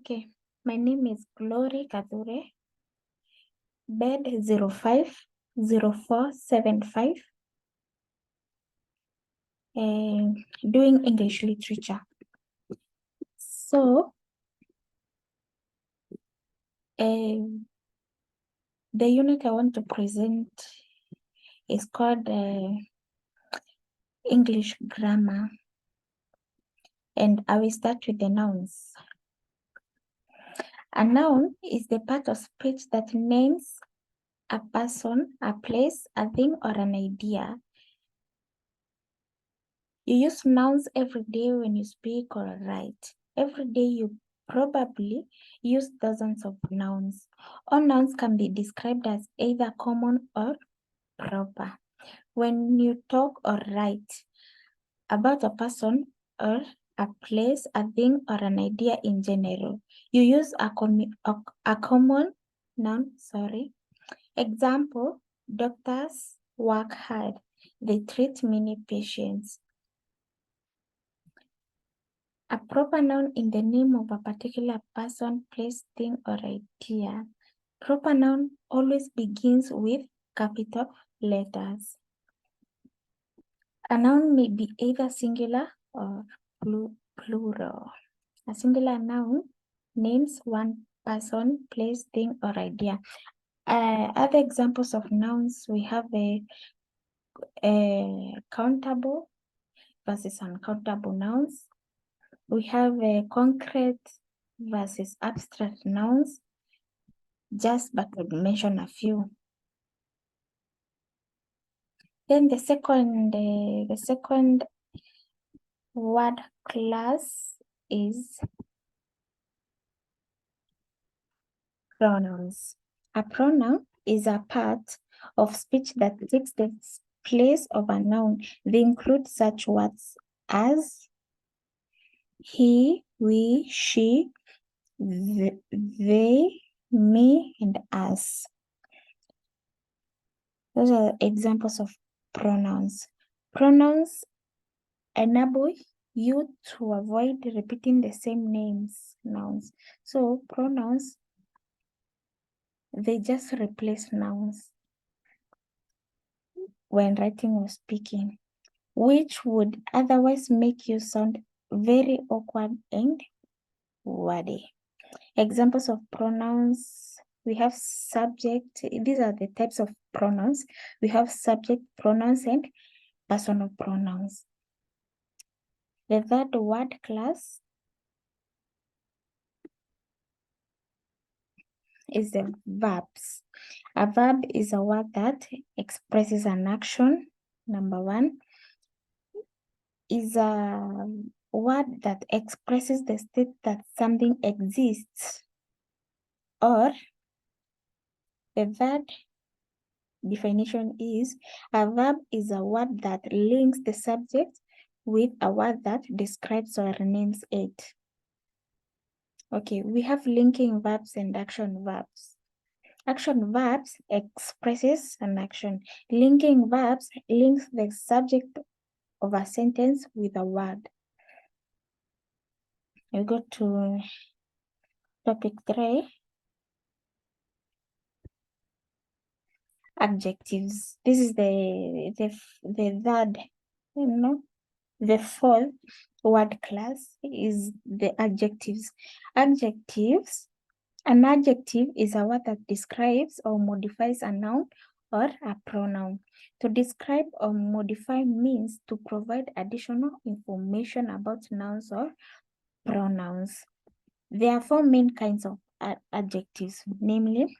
Okay, my name is Glory Kadure, bed 050475, doing English literature. So, the unit I want to present is called English grammar, and I will start with the nouns. A noun is the part of speech that names a person, a place, a thing, or an idea. You use nouns every day when you speak or write. Every day you probably use dozens of nouns. All nouns can be described as either common or proper. When you talk or write about a person or a place, a thing, or an idea in general, you use a common noun, Example, doctors work hard. They treat many patients. A proper noun in the name of a particular person, place, thing, or idea. Proper noun always begins with capital letters. A noun may be either singular or plural. A singular noun names one person, place, thing, or idea. Other examples of nouns, we have a countable versus uncountable nouns. We have a concrete versus abstract nouns, but we'll mention a few. Then the second word class is pronouns. A pronoun is a part of speech that takes the place of a noun. They include such words as he, we, she, they, me, and us. Those are examples of pronouns. Pronouns enable you to avoid repeating the same nouns. So pronouns, they just replace nouns when writing or speaking, which would otherwise make you sound very awkward and wordy. Examples of pronouns, we have subject. These are the types of pronouns. We have subject pronouns and personal pronouns. The third word class is the verbs. A verb is a word that expresses an action. Number one is a word that expresses the state that something exists. Or the third definition is a verb is a word that links the subject with a word that describes or names it. Okay, we have linking verbs and action verbs. Action verbs expresses an action. Linking verbs links the subject of a sentence with a word. We go to topic 3. Adjectives. This is the third, the fourth word class is the adjectives. Adjectives. An adjective is a word that describes or modifies a noun or a pronoun. To describe or modify means to provide additional information about nouns or pronouns. There are 4 main kinds of adjectives, namely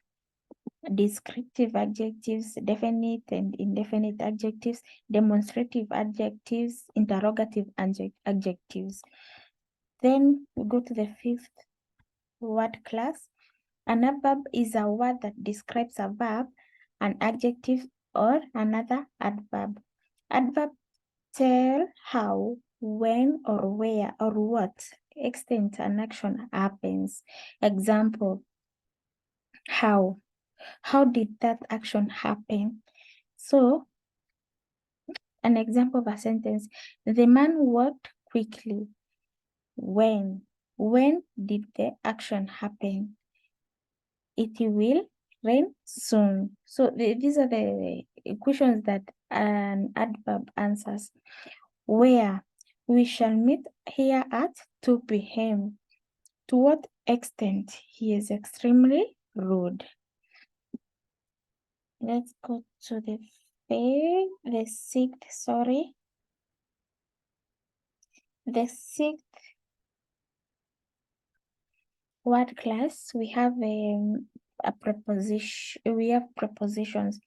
descriptive adjectives, definite and indefinite adjectives, demonstrative adjectives, interrogative adjectives. Then we go to the 5th word class. An adverb is a word that describes a verb, an adjective, or another adverb. Adverb tell how, when, or where, or what extent an action happens. Example, how. How did that action happen? So, an example of a sentence, the man worked quickly. When? When did the action happen? It will rain soon. So these are the questions that an adverb answers. Where? We shall meet here at 2 p.m. To what extent? He is extremely rude. Let's go to the sixth, sorry. The sixth word class, we have a preposition. We have prepositions.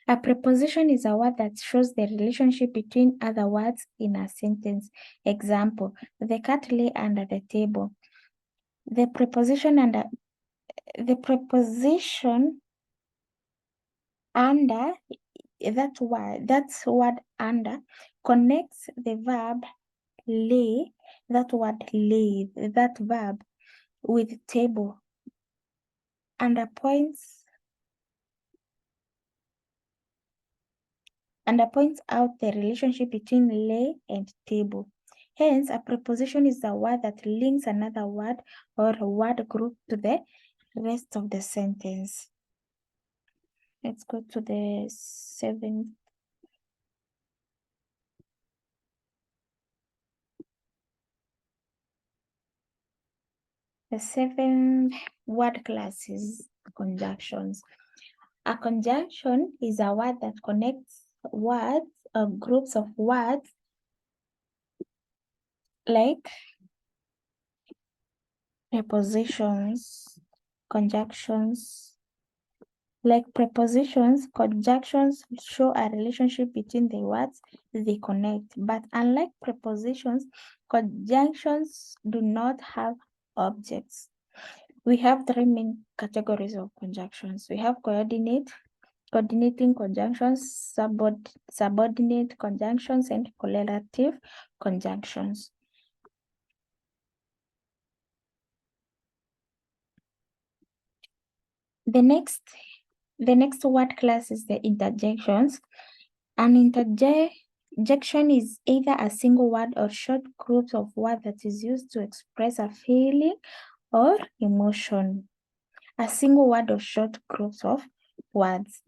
A preposition is a word that shows the relationship between other words in a sentence. Example, the cat lay under the table. The preposition under that word under connects the verb lay, that verb with table, and points out the relationship between lay and table. Hence, a preposition is a word that links another word or a word group to the rest of the sentence. Let's go to the seventh. The seventh word class is conjunctions. A conjunction is a word that connects words or groups of words like prepositions, conjunctions. Like prepositions, conjunctions show a relationship between the words they connect. But unlike prepositions, conjunctions do not have objects. We have three main categories of conjunctions. We have coordinating conjunctions, subordinate conjunctions, and correlative conjunctions. The next word class is the interjections. An interjection is either a single word or short groups of words that is used to express a feeling or emotion. A single word or short groups of words.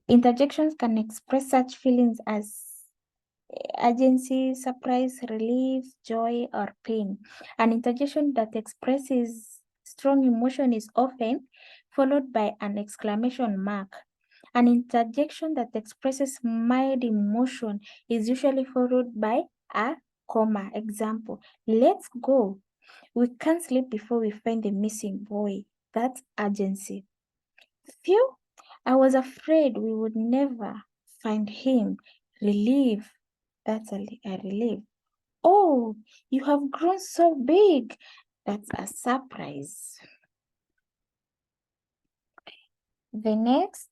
Interjections can express such feelings as urgency, surprise, relief, joy, or pain. An interjection that expresses strong emotion is often followed by an exclamation mark. An interjection that expresses mild emotion is usually followed by a comma. Example, let's go. We can't sleep before we find the missing boy. That's urgency. Phew, I was afraid we would never find him. Relief. That's a relief. Oh, you have grown so big. That's a surprise. The next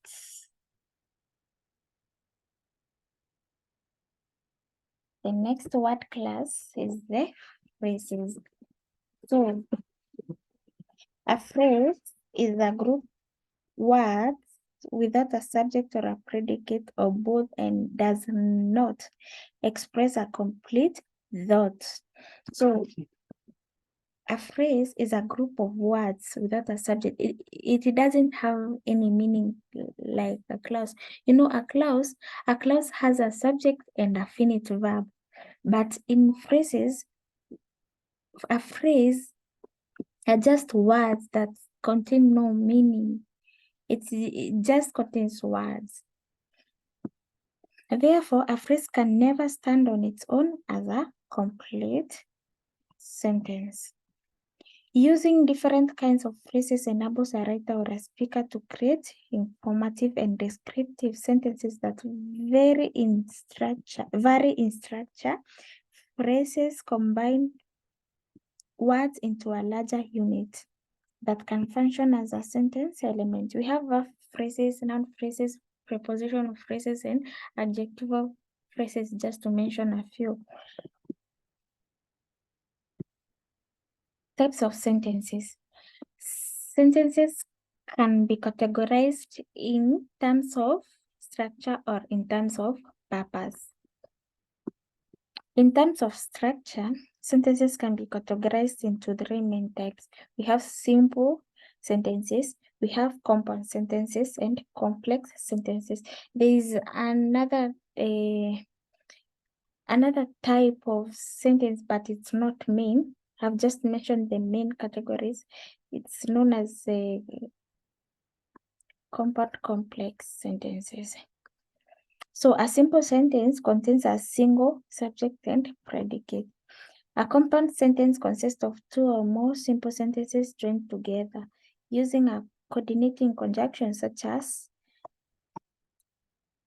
word class is the phrases. So, a phrase is a group words without a subject or a predicate or both and does not express a complete thought. So, a phrase is a group of words without a subject. It doesn't have any meaning like a clause. You know, a clause has a subject and a finite verb. But in phrases, a phrase are just words that contain no meaning. It just contains words. Therefore, a phrase can never stand on its own as a complete sentence. Using different kinds of phrases enables a writer or a speaker to create informative and descriptive sentences that vary in structure. Phrases combine words into a larger unit that can function as a sentence element. We have verb phrases, noun phrases, prepositional phrases, and adjectival phrases, just to mention a few. Types of sentences. Sentences can be categorized in terms of structure or in terms of purpose. In terms of structure, Sentences can be categorized into three main types. We have simple sentences, we have compound sentences, and complex sentences. There is another type of sentence, but it's not main. I've just mentioned the main categories. It's known as compound complex sentences. So a simple sentence contains a single subject and predicate. A compound sentence consists of two or more simple sentences joined together using a coordinating conjunction such as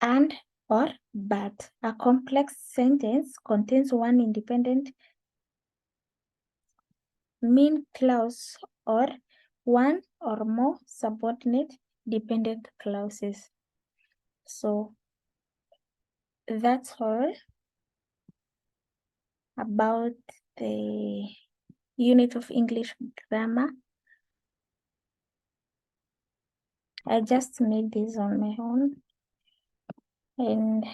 and or but. A complex sentence contains one independent main clause or one or more subordinate dependent clauses. So that's all about the unit of English grammar. I just made this on my own, and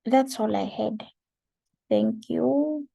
that's all I had. Thank you.